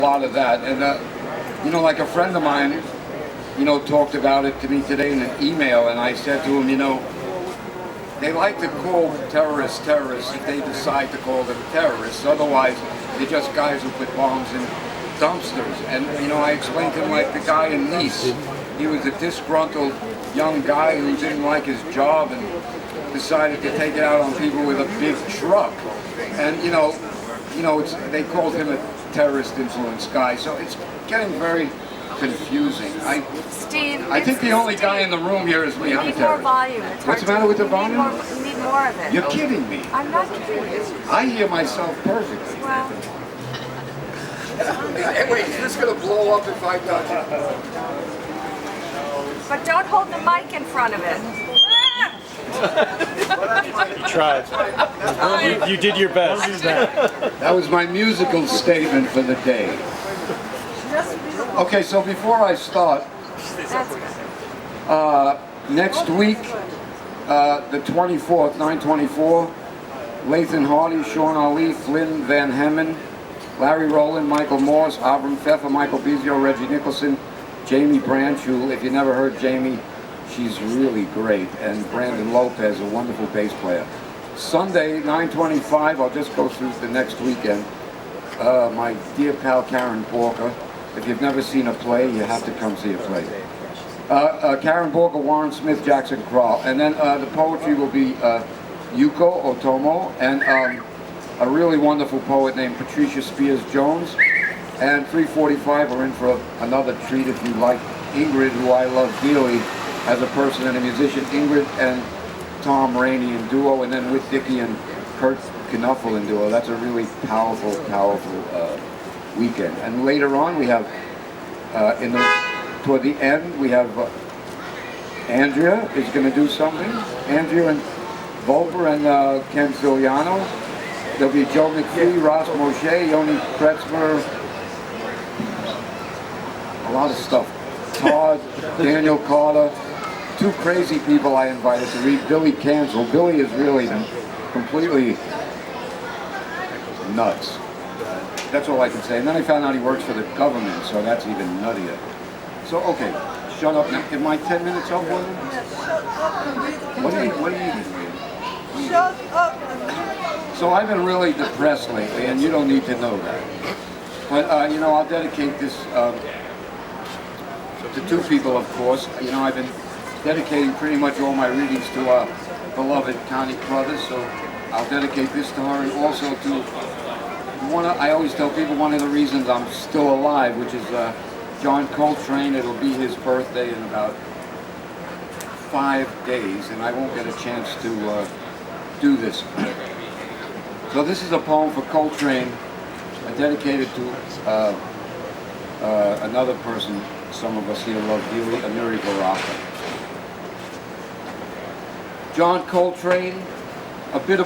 a lot of that. And, like a friend of mine, talked about it to me today in an email, and I said to him, they like to call terrorists if they decide to call them terrorists. Otherwise, they're just guys who put bombs in dumpsters. And, I explained to him, like the guy in Nice, he was a disgruntled young guy who didn't like his job and decided to take it out on people with a big truck. And, they called him a terrorist influence guy. So it's getting very confusing. Steve, I think the only guy in the room here is me. I'm a terrorist. more volume. What's the matter with the volume? You need more of it. You're kidding me. I'm not kidding you. I hear myself perfectly. Well, Wait, is this going to blow up if I touch it? but don't hold the mic in front of it. You tried. You did your best. That was my musical statement for the day. Okay, so before I start, That's good. next week, the 24th, 9/24, Lathan Hardy, Sean Ali, Flynn Van Hemmen, Larry Rowland, Michael Morse, Abram Pfeffer, Michael Bizio, Reggie Nicholson, Jamie Branch, who, if you never heard Jamie, she's really great, and Brandon Lopez, a wonderful bass player. Sunday, 9/25, I'll just go through the next weekend. My dear pal Karen Borka. If you've never seen a play, you have to come see a play. Karen Borka, Warren Smith, Jackson Kroll. And then the poetry will be Yuko Otomo and a really wonderful poet named Patricia Spears Jones. And 3:45, we're in for another treat if you like Ingrid, who I love dearly as a person and a musician. Ingrid and Tom Rainey in duo, and then with Dickie and Kurt Knuffel in duo. That's a really powerful weekend. And later on, we have toward the end, we have Andrea is going to do something. Andrea and Volper and Ken Filiano. There'll be Joe McPhee, Ross Moshe, Yoni Kretzmer, a lot of stuff. Todd, Daniel Carter, two crazy people I invited to read. Billy Cancel. Billy is really completely nuts. That's all I can say. And then I found out he works for the government, so that's even nuttier. So, okay, shut up now. Am I 10 minutes up, William? What are you eating? Shut up! So I've been really depressed lately, and you don't need to know that. But, I'll dedicate this to two people, of course. I've been dedicating pretty much all my readings to our beloved Connie Crothers, so I'll dedicate this to her, and also to I always tell people one of the reasons I'm still alive, which is John Coltrane. It'll be his birthday in about 5 days, and I won't get a chance to do this. So this is a poem for Coltrane, dedicated to another person some of us here love dearly, Amiri Baraka. John Coltrane, a bit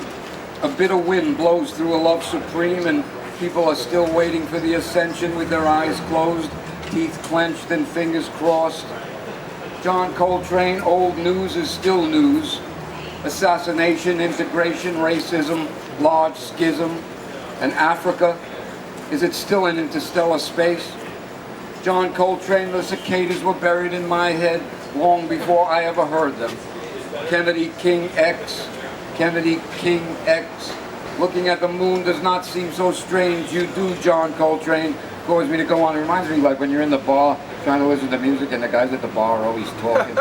of wind blows through a love supreme, and people are still waiting for the ascension with their eyes closed, teeth clenched and fingers crossed. John Coltrane, old news is still news. Assassination, integration, racism, large schism. And Africa, is it still in interstellar space? John Coltrane, the cicadas were buried in my head long before I ever heard them. Kennedy King X, Kennedy King X. Looking at the moon does not seem so strange. You do, John Coltrane. Cause me to go on. It reminds me like when you're in the bar trying to listen to music and the guys at the bar are always talking.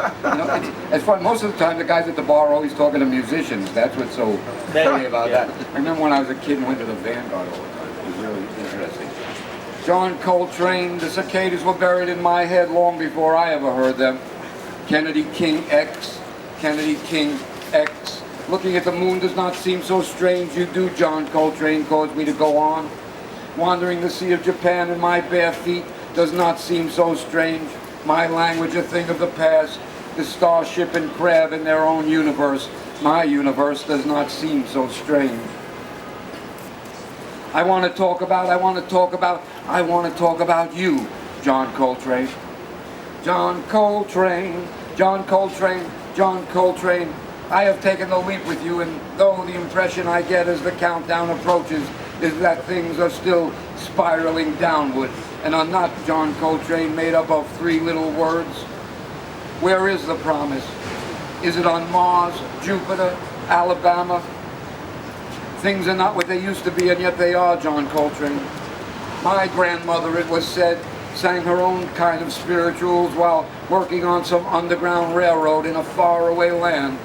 It's fun. Most of the time the guys at the bar are always talking to musicians. That's what's so funny about that. I remember when I was a kid and went to the Vanguard all the time. It was really interesting. John Coltrane, the cicadas were buried in my head long before I ever heard them. Kennedy King X, Kennedy King X. Looking at the moon does not seem so strange. You do, John Coltrane, cause me to go on. Wandering the sea of Japan in my bare feet does not seem so strange. My language a thing of the past. The starship and crab in their own universe. My universe does not seem so strange. I want to talk about you, John Coltrane. John Coltrane, John Coltrane, John Coltrane. I have taken the leap with you, and though the impression I get as the countdown approaches is that things are still spiraling downward and are not, John Coltrane, made up of three little words? Where is the promise? Is it on Mars, Jupiter, Alabama? Things are not what they used to be, and yet they are, John Coltrane. My grandmother, it was said, sang her own kind of spirituals while working on some underground railroad in a faraway land.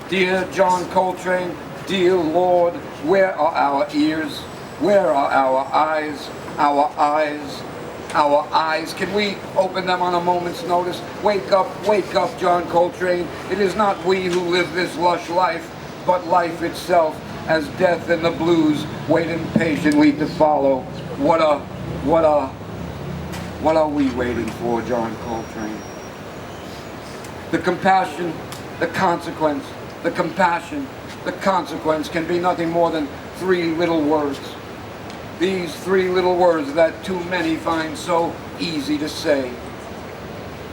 Dear John Coltrane, dear Lord, where are our ears? Where are our eyes? Our eyes? Our eyes? Can we open them on a moment's notice? Wake up, John Coltrane. It is not we who live this lush life, but life itself, as death and the blues wait impatiently to follow. What are we waiting for, John Coltrane? The compassion, the consequence, the compassion, the consequence can be nothing more than three little words. These three little words that too many find so easy to say.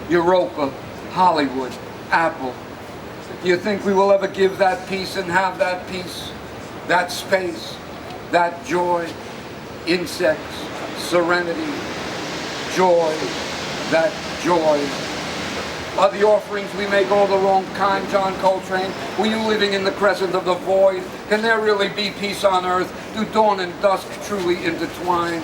Europa, Hollywood, Apple. Do you think we will ever give that peace and have that peace, that space, that joy, insects, serenity, joy, that joy? Are the offerings we make all the wrong kind, John Coltrane? Were you living in the crescent of the void? Can there really be peace on earth? Do dawn and dusk truly intertwine?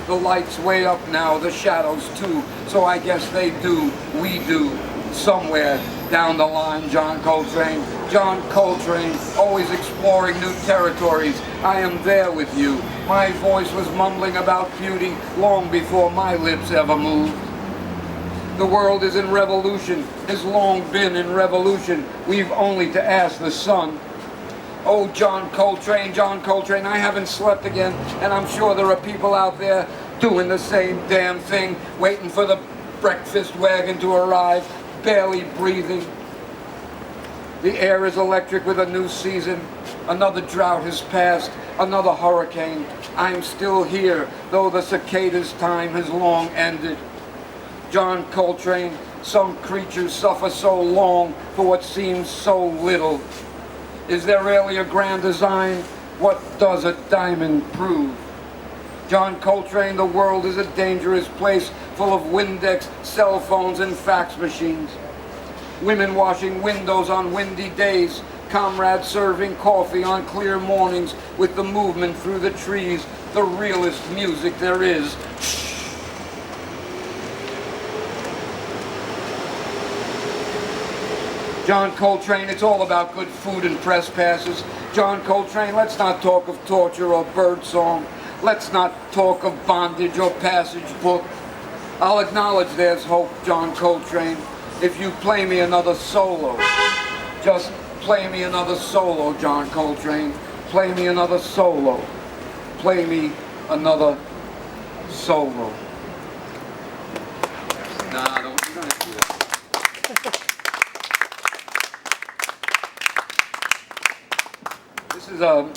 The lights way up now, the shadows too, so I guess they do, we do, somewhere down the line, John Coltrane. John Coltrane, always exploring new territories. I am there with you. My voice was mumbling about beauty long before my lips ever moved. The world is in revolution, has long been in revolution. We've only to ask the sun. Oh, John Coltrane, I haven't slept again, and I'm sure there are people out there doing the same damn thing, waiting for the breakfast wagon to arrive, barely breathing. The air is electric with a new season. Another drought has passed, another hurricane. I'm still here, though the cicadas' time has long ended. John Coltrane, some creatures suffer so long for what seems so little. Is there really a grand design? What does a diamond prove? John Coltrane, the world is a dangerous place full of Windex, cell phones, and fax machines. Women washing windows on windy days, comrades serving coffee on clear mornings with the movement through the trees, the realest music there is. John Coltrane, it's all about good food and press passes. John Coltrane, let's not talk of torture or birdsong. Let's not talk of bondage or passage book. I'll acknowledge there's hope, John Coltrane, if you play me another solo. Just play me another solo, John Coltrane. Play me another solo. Play me another solo. Nah, you're gonna do that. This is a,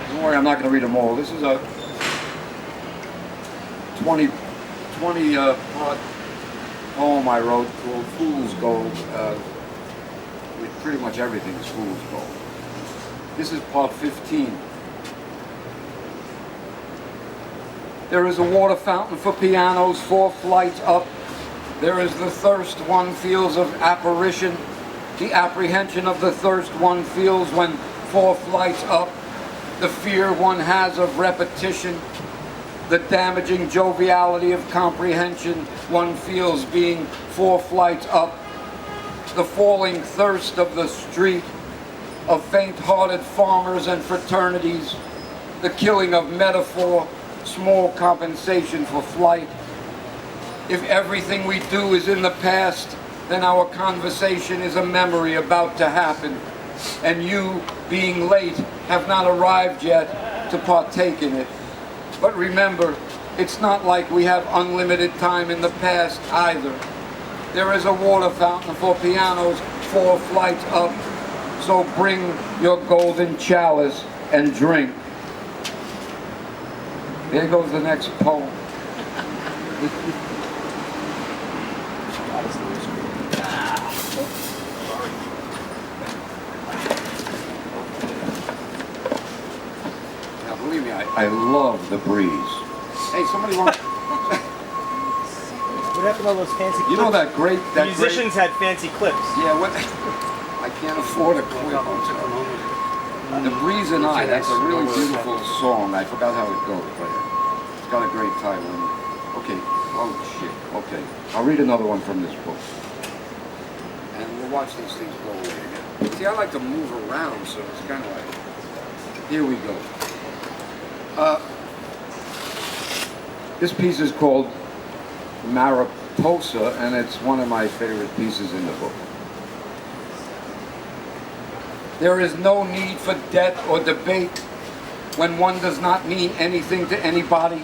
don't worry, I'm not going to read them all. This is a 20 part poem I wrote called Fool's Gold. Pretty much everything is Fool's Gold. This is part 15. There is a water fountain for pianos 4 flights up. There is the thirst one feels of apparition, the apprehension of the thirst one feels when 4 flights up, the fear one has of repetition, the damaging joviality of comprehension one feels being 4 flights up, the falling thirst of the street, of faint-hearted farmers and fraternities, the killing of metaphor, small compensation for flight. If everything we do is in the past, then our conversation is a memory about to happen, and you, being late, have not arrived yet to partake in it. But remember, it's not like we have unlimited time in the past either. There is a water fountain for pianos 4 flights up, so bring your golden chalice and drink. There goes the next poem. Now, believe me, I I love the breeze. Hey, somebody want? What happened to all those fancy clips? You know that great? The musicians had fancy clips. Yeah, what? I can't afford a clip. I'm sorry. The Breeze and I, that's a really beautiful song. I forgot how it goes, but it's got a great title. Okay, oh shit, okay. I'll read another one from this book. And we'll watch these things go away again. See, I like to move around, so it's kind of like, here we go. This piece is called Mariposa, and it's one of my favorite pieces in the book. There is no need for debt or debate when one does not mean anything to anybody.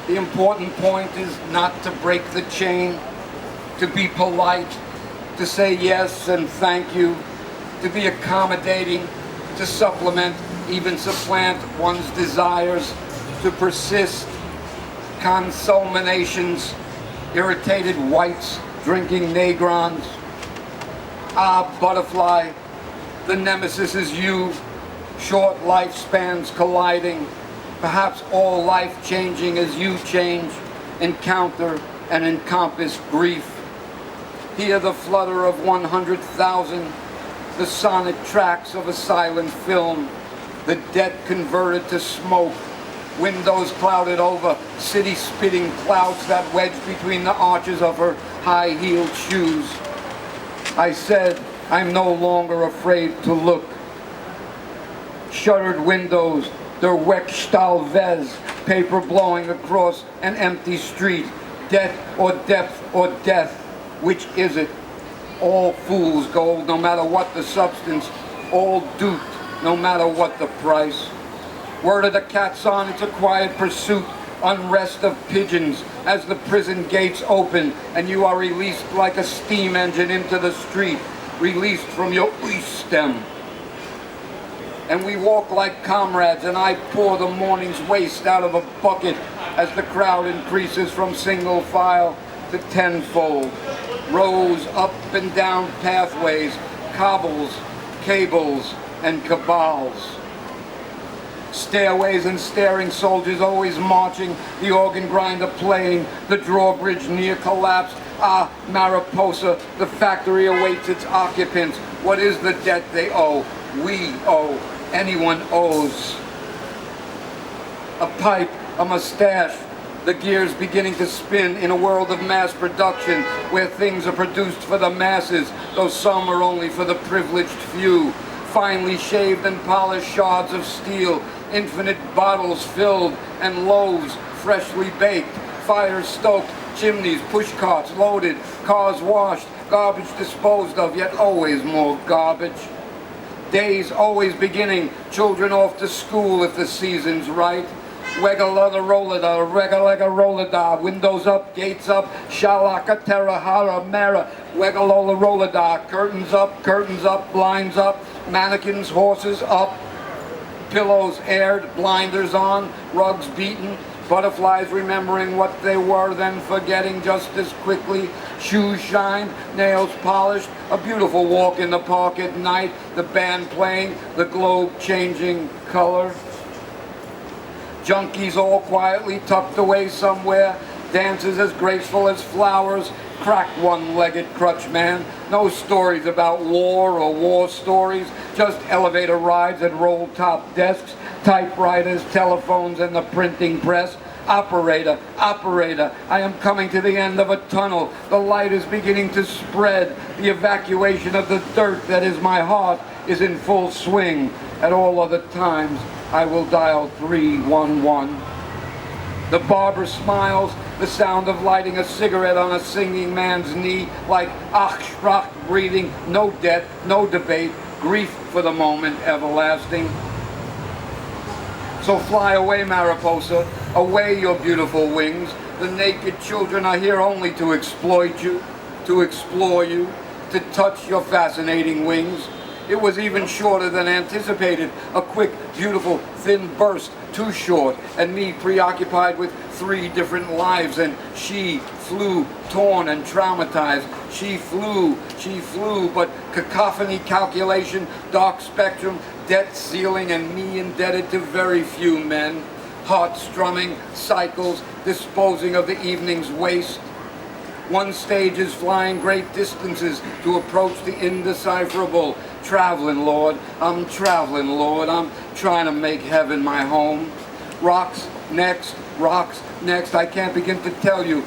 The important point is not to break the chain, to be polite, to say yes and thank you, to be accommodating, to supplement, even supplant one's desires, to persist, consulminations, irritated whites drinking Negrons. Ah, butterfly, the nemesis is you, short lifespans colliding, perhaps all life changing as you change, encounter and encompass grief. Hear the flutter of 100,000, the sonic tracks of a silent film, the debt converted to smoke, windows clouded over, city spitting clouds that wedge between the arches of her high-heeled shoes. I said, I'm no longer afraid to look. Shuttered windows, der Wegstahlvez, paper blowing across an empty street. Debt or depth or death, which is it? All fool's gold, no matter what the substance. All duped, no matter what the price. Word of the cat's on, it's a quiet pursuit. Unrest of pigeons as the prison gates open and you are released like a steam engine into the street, released from your stem. And we walk like comrades and I pour the morning's waste out of a bucket as the crowd increases from single file to tenfold. Rows up and down pathways, cobbles, cables, and cabals. Stairways and staring soldiers always marching, the organ grinder playing, the drawbridge near collapse. Ah, Mariposa, the factory awaits its occupants. What is the debt they owe? We owe. Anyone owes. A pipe, a mustache, the gears beginning to spin in a world of mass production where things are produced for the masses, though some are only for the privileged few. Finely shaved and polished shards of steel, infinite bottles filled and loaves freshly baked, fires stoked, chimneys, push carts loaded, cars washed, garbage disposed of, yet always more garbage. Days always beginning, children off to school if the season's right. Wegalada rolada, regalega rolada, windows up, gates up, shalaka terahara mera, wegalola rolada, curtains up, blinds up, mannequins, horses up, pillows aired, blinders on, rugs beaten, butterflies remembering what they were, then forgetting just as quickly, shoes shined, nails polished, a beautiful walk in the park at night, the band playing, the globe changing color. Junkies all quietly tucked away somewhere, dances as graceful as flowers, crack one-legged crutch man, no stories about war or war stories, just elevator rides at roll-top desks, typewriters, telephones, and the printing press. Operator, operator, I am coming to the end of a tunnel. The light is beginning to spread. The evacuation of the dirt that is my heart is in full swing. At all other times, I will dial 311. The barber smiles, the sound of lighting a cigarette on a singing man's knee, like ach-sprach breathing, no debt, no debate, grief for the moment everlasting. So fly away, Mariposa, away your beautiful wings. The naked children are here only to exploit you, to explore you, to touch your fascinating wings. It was even shorter than anticipated, a quick, beautiful, thin burst, too short, and me preoccupied with 3 different lives, and she flew, torn and traumatized. She flew, but cacophony, calculation, dark spectrum, debt ceiling, and me indebted to very few men. heart strumming cycles, disposing of the evening's waste. One stage is flying great distances to approach the indecipherable. Traveling, Lord, I'm traveling, Lord, I'm trying to make heaven my home. Rocks next, I can't begin to tell you,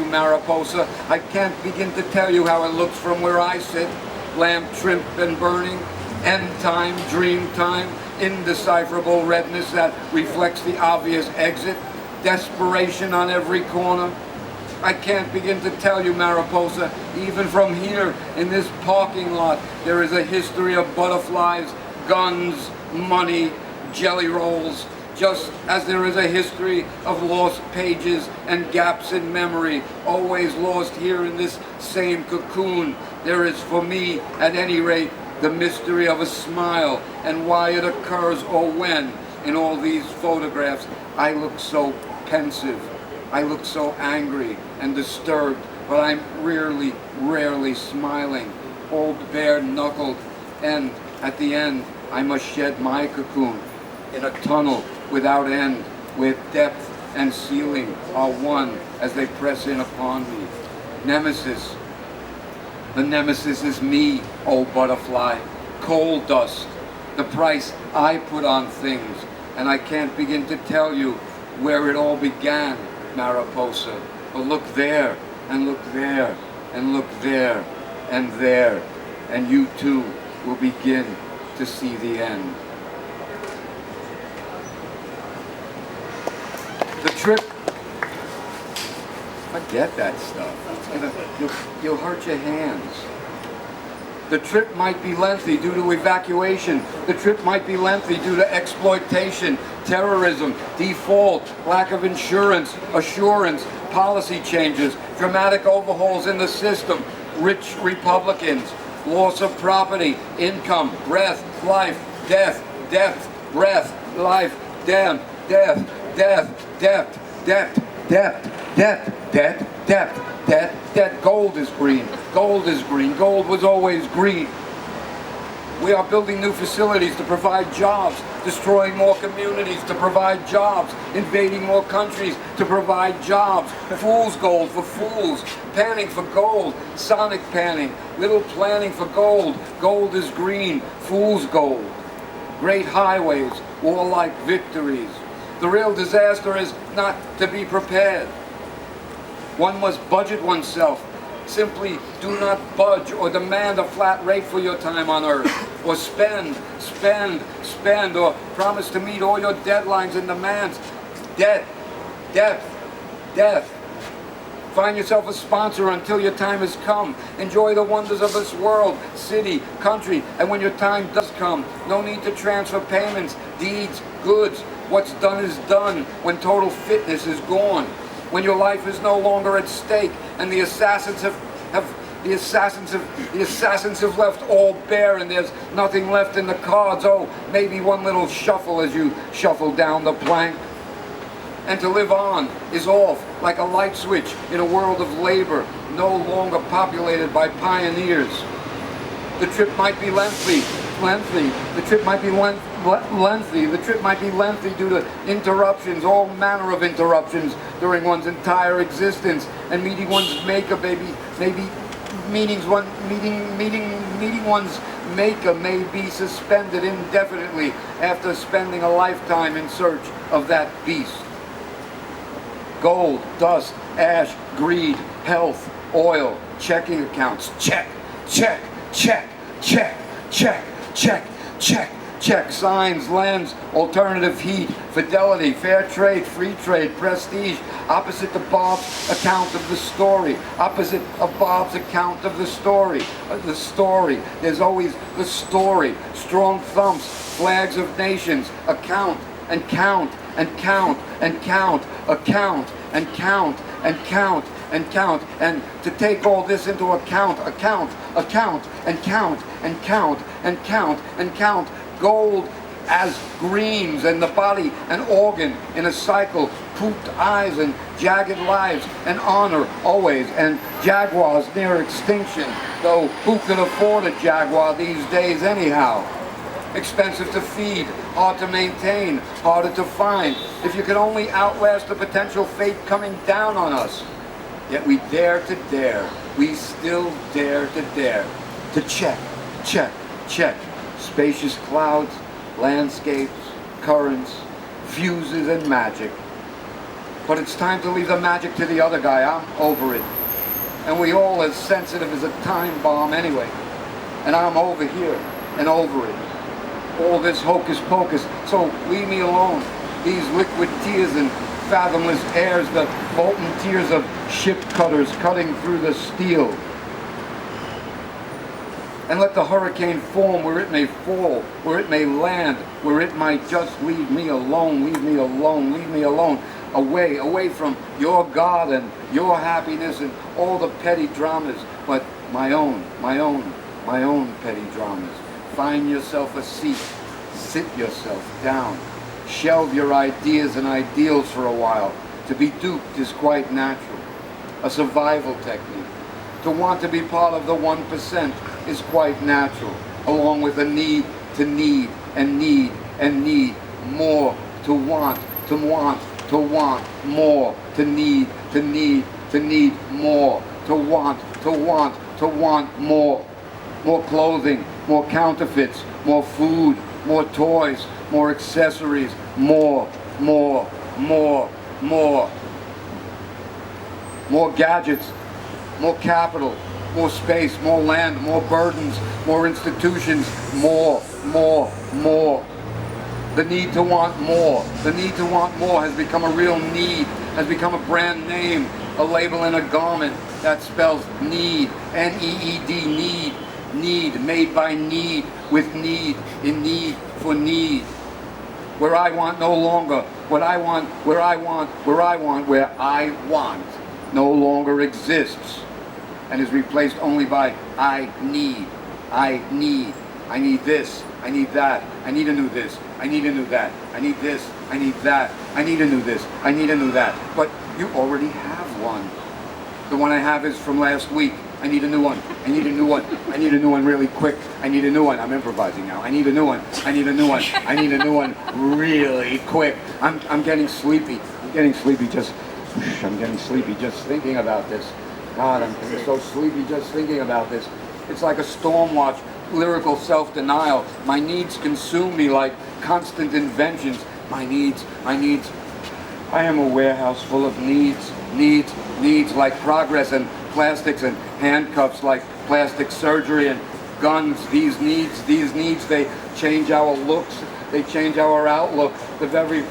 Mariposa, I can't begin to tell you how it looks from where I sit. Lamp trimmed and burning, end time, dream time, indecipherable redness that reflects the obvious exit, desperation on every corner. I can't begin to tell you, Mariposa, even from here in this parking lot, there is a history of butterflies, guns, money, jelly rolls, just as there is a history of lost pages and gaps in memory, always lost here in this same cocoon. There is for me, at any rate, the mystery of a smile and why it occurs or when. In all these photographs, I look so pensive, I look so angry and disturbed, but I'm rarely smiling, all bare-knuckled, and at the end, I must shed my cocoon in a tunnel without end, where depth and ceiling are one as they press in upon me. Nemesis. The nemesis is me, oh butterfly. Coal dust. The price I put on things. And I can't begin to tell you where it all began, Mariposa. But look there, and look there, and look there, and there. And you too will begin to see the end. The trip, forget that stuff. You'll hurt your hands. The trip might be lengthy due to evacuation. The trip might be lengthy due to exploitation, terrorism, default, lack of insurance, assurance, policy changes, dramatic overhauls in the system, rich Republicans, loss of property, income, breath, life, death, depth, breath, life, death, death, death, depth, depth, depth, depth, depth, depth, depth, depth. Gold is green. Gold is green. Gold was always green. We are building new facilities to provide jobs, destroying more communities to provide jobs, invading more countries to provide jobs. Fool's gold for fools, panning for gold, sonic panning, little planning for gold. Gold is green, fool's gold. Great highways, warlike victories. The real disaster is not to be prepared. One must budget oneself. Simply do not budge or demand a flat rate for your time on earth, or spend, or promise to meet all your deadlines and demands. Debt, death. Find yourself a sponsor until your time has come. Enjoy the wonders of this world, city, country, and when your time does come, no need to transfer payments, deeds, goods. What's done is done when total fitness is gone. When your life is no longer at stake and the assassins have left all bare and there's nothing left in the cards. Oh, maybe one little shuffle as you shuffle down the plank. And to live on is off like a light switch in a world of labor no longer populated by pioneers. The trip might be lengthy. The trip might be lengthy due to interruptions, all manner of interruptions during one's entire existence, and meeting one's maker, meeting one's maker may be suspended indefinitely after spending a lifetime in search of that beast. Gold, dust, ash, greed, health, oil, checking accounts, check, signs, lands, alternative heat, fidelity, fair trade, free trade, prestige, opposite of Bob's account of the story, the story, there's always the story, strong thumps, flags of nations, account, and count, and count, and count, account, and count, and count, and count, and to take all this into account, and count, and count, and count, and count, gold as greens, and the body an organ in a cycle, pooped eyes and jagged lives, and honor always, and jaguars near extinction, though who could afford a jaguar these days anyhow? expensive to feed, hard to maintain, harder to find. If you could only outlast the potential fate coming down on us. Yet we dare to dare, we still dare to check, check, check. Spacious clouds, landscapes, currents, fuses and magic. But it's time to leave the magic to the other guy. I'm over it. And we all as sensitive as a time bomb anyway. And I'm over here and over it. All this hocus pocus, so leave me alone. These liquid tears and fathomless airs, the molten tears of ship cutters cutting through the steel. And let the hurricane form where it may fall, where it may land, where it might just leave me alone, leave me alone, leave me alone. Away from your God and your happiness and all the petty dramas, but my own petty dramas. Find yourself a seat, sit yourself down, shelve your ideas and ideals for a while. To be duped is quite natural, a survival technique. To want to be part of the 1% is quite natural, along with a need to need and need and need more, to want more, to need more, to want more. More clothing, more counterfeits, more food, more toys, more accessories, more gadgets, more capital, more space, more land, more burdens, more institutions, more. The need to want more. The need to want more has become a real need, has become a brand name, a label in a garment that spells need, N-E-E-D, need. Need, made by need, with need, in need, for need. Where I want no longer, what I want, where I want no longer exists and is replaced only by I need this, I need that, I need a new this, I need a new that, I need this, I need that, I need a new this, I need a new that. But you already have one. The one I have is from last week. I need a new one. I need a new one. I need a new one really quick. I need a new one. I'm improvising now. I need a new one. I need a new one. I need a new one really quick. I'm getting sleepy. I'm getting sleepy just thinking about this. God, I'm so sleepy just thinking about this. It's like a storm watch, lyrical self-denial. My needs consume me like constant inventions. My needs. I am a warehouse full of needs like progress and plastics and handcuffs like plastic surgery and guns. These needs, they change our looks, they change our outlook. The very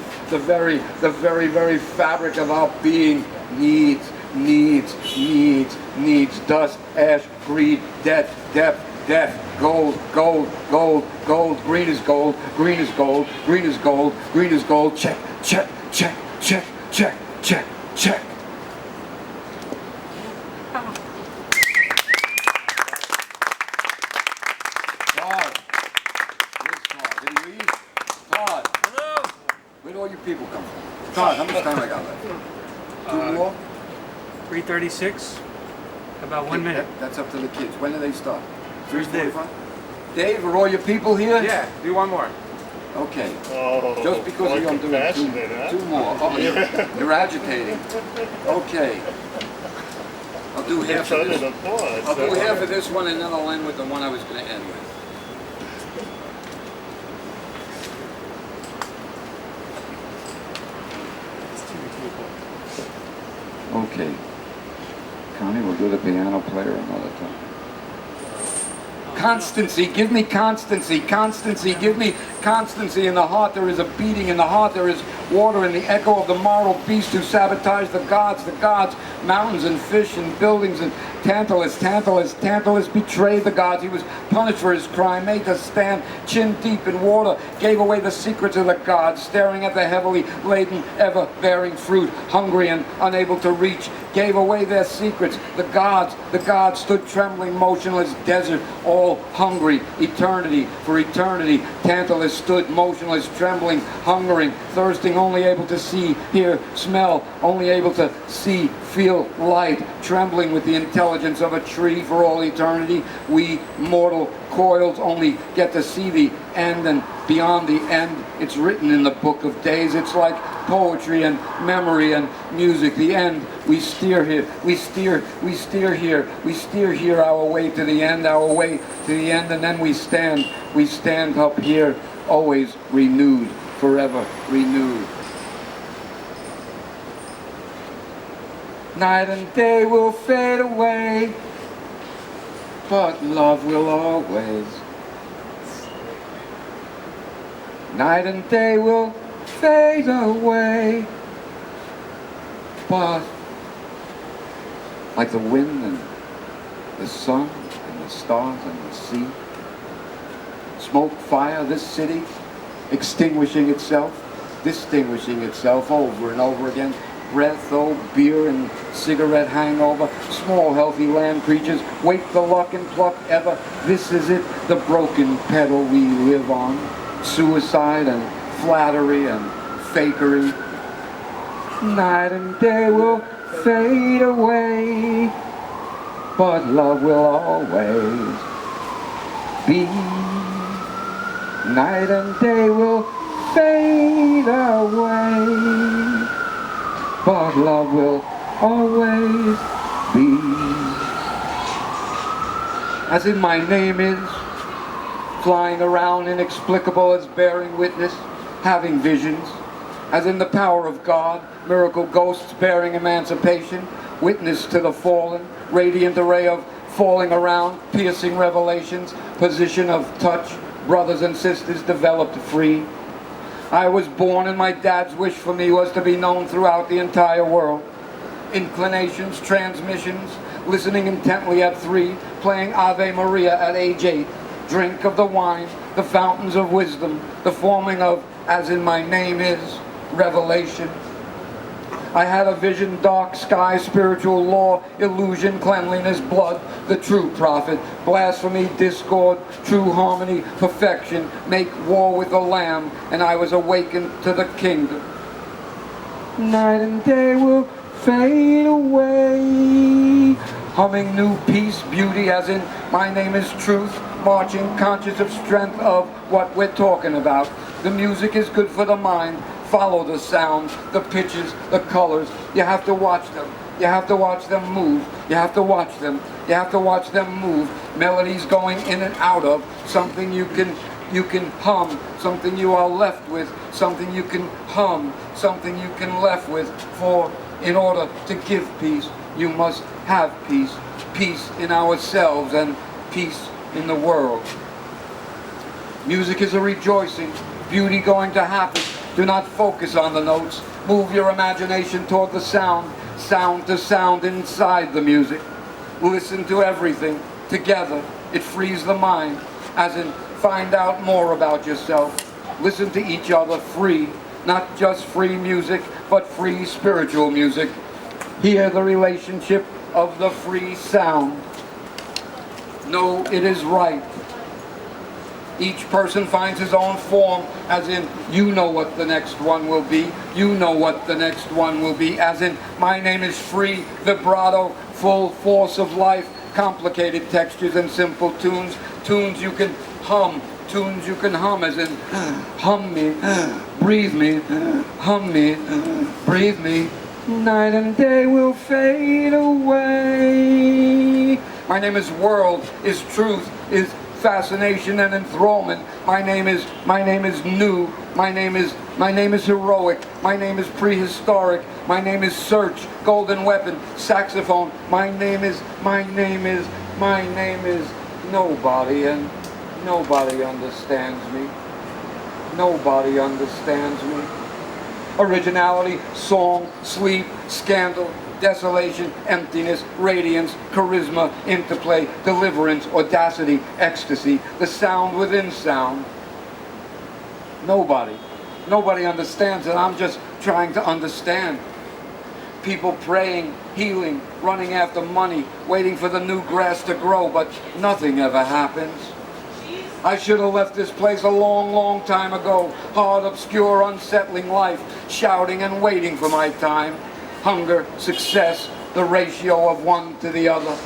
fabric of our being needs. Dust, ash, greed, death, gold. Green is gold. Check. Where'd all you people come from? Todd, how much time I got left? 2 more? 3:36. About 1 minute. That's up to the kids. When do they start? Where's Dave? Dave, are all your people here? Yeah, do one more. Okay. Oh, Just because like I'm doing compassionate, huh? two more. Oh, you're agitating. Okay. I'll do half of this. I'll do half of this one and then I'll end with the one I was going to end with. Okay. Connie, we'll do the piano player another time. Constancy, give me constancy. Constancy, give me constancy. In the heart there is a beating. In the heart there is water. In the echo of the moral beast who sabotaged the gods, mountains and fish and buildings and Tantalus betrayed the gods. He was punished for his crime, made to stand chin deep in water, gave away the secrets of the gods, staring at the heavily laden, ever-bearing fruit, hungry and unable to reach, gave away their secrets. The gods stood trembling, motionless, desert, all hungry, eternity for eternity. Tantalus stood motionless, trembling, hungering, thirsting, only able to see, hear, smell, only able to see, feel light, trembling with the intelligence of a tree for all eternity. We mortal coils only get to see the end, and beyond the end, it's written in the book of days. It's like poetry and memory and music. The end, we steer here, we steer here our way to the end, and then we stand up here, always renewed, forever renewed. Night and day will fade away, but love will always. Night and day will fade away, but like the wind and the sun and the stars and the sea, smoke, fire, this city extinguishing itself, distinguishing itself over and over again. Breath, beer and cigarette hangover, small healthy land creatures, wake the luck and pluck ever. This is it, the broken pedal we live on. Suicide and flattery and fakery. Night and day will fade away, but love will always be. Night and day will fade away, but love will always be. As in my name is, flying around inexplicable as bearing witness, having visions. As in the power of God, miracle ghosts bearing emancipation, witness to the fallen, radiant array of falling around, piercing revelations, position of touch, brothers and sisters developed free. I was born and my dad's wish for me was to be known throughout the entire world. Inclinations, transmissions, listening intently at 3, playing Ave Maria at age 8, drink of the wine, the fountains of wisdom, the forming of, as in my name is, revelation. I had a vision, dark sky, spiritual law, illusion, cleanliness, blood, the true prophet, blasphemy, discord, true harmony, perfection, make war with the Lamb, and I was awakened to the kingdom. Night and day will fade away, humming new peace, beauty, as in my name is truth, marching, conscious of strength of what we're talking about. The music is good for the mind. Follow the sound, the pitches, the colors. You have to watch them. You have to watch them move. You have to watch them. You have to watch them move. Melodies going in and out of, something you can hum, something you are left with, something you can hum, something you can left with. For in order to give peace, you must have peace. Peace in ourselves and peace in the world. Music is a rejoicing, beauty going to happen. Do not focus on the notes. Move your imagination toward the sound, sound to sound inside the music. Listen to everything together. It frees the mind, as in find out more about yourself. Listen to each other free, not just free music, but free spiritual music. Hear the relationship of the free sound. Know it is right. Each person finds his own form, as in, you know what the next one will be. You know what the next one will be, as in, my name is free, vibrato, full force of life, complicated textures and simple tunes. Tunes you can hum, as in, hum me, breathe me, hum me, breathe me. Night and day will fade away. My name is world, is truth, is fascination and enthrallment. My name is new. My name is heroic. My name is prehistoric. My name is search, golden weapon, saxophone. My name is nobody, and nobody understands me. Nobody understands me. Originality, song, sleep, scandal, desolation, emptiness, radiance, charisma, interplay, deliverance, audacity, ecstasy, the sound within sound. Nobody understands it. I'm just trying to understand. People praying, healing, running after money, waiting for the new grass to grow, but nothing ever happens. I should have left this place a long, long time ago. Hard, obscure, unsettling life, shouting and waiting for my time. Hunger, success, the ratio of one to the other.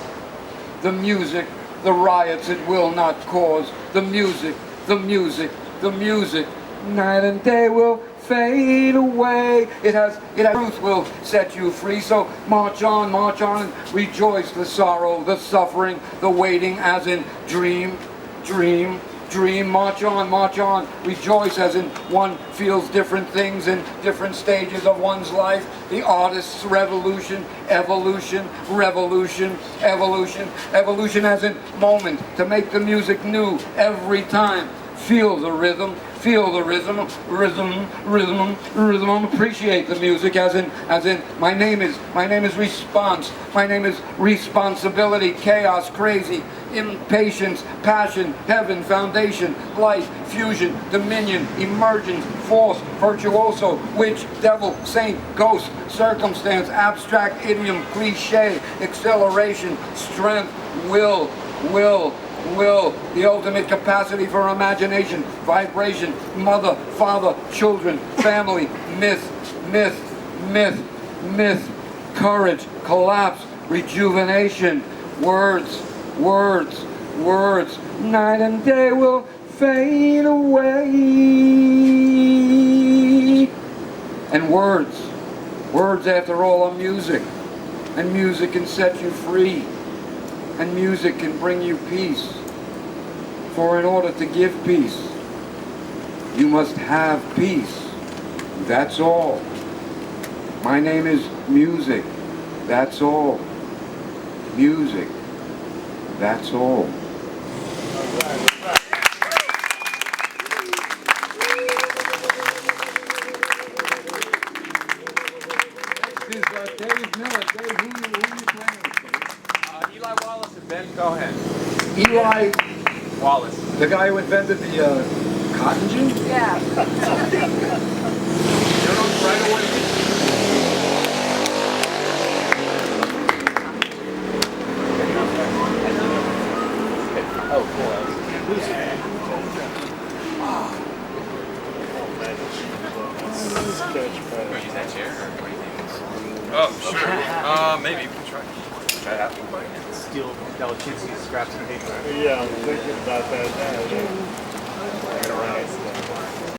The music, the riots it will not cause. The music, the music, the music. Night and day will fade away. It has truth will set you free. So march on and rejoice the sorrow, the suffering, the waiting, as in dream, dream, dream. March on, rejoice as in one feels different things in different stages of one's life. The artist's revolution, evolution, revolution, evolution, evolution as in moment to make the music new every time. Feel the rhythm, rhythm. Appreciate the music as in my name is response. My name is responsibility, chaos, crazy, impatience, passion, heaven, foundation, light, fusion, dominion, emergence, force, virtuoso, witch, devil, saint, ghost, circumstance, abstract, idiom, cliche, acceleration, strength, will, the ultimate capacity for imagination, vibration, mother, father, children, family, myth, courage, collapse, rejuvenation, words. Night and day will fade away. And words after all are music, and music can set you free. And music can bring you peace. For in order to give peace, you must have peace. That's all. My name is music. That's all. Music. That's all. This is Dave Miller. Dave, who are you playing? Eli Wallace and Ben Cohen. Eli Wallace. The guy who invented the cotton gin? Yeah. You know right away. Oh, cool. Use that chair? Oh, sure. Maybe we can try it out. Steal Dalachinsky scraps of paper. Yeah, I'm thinking about that now.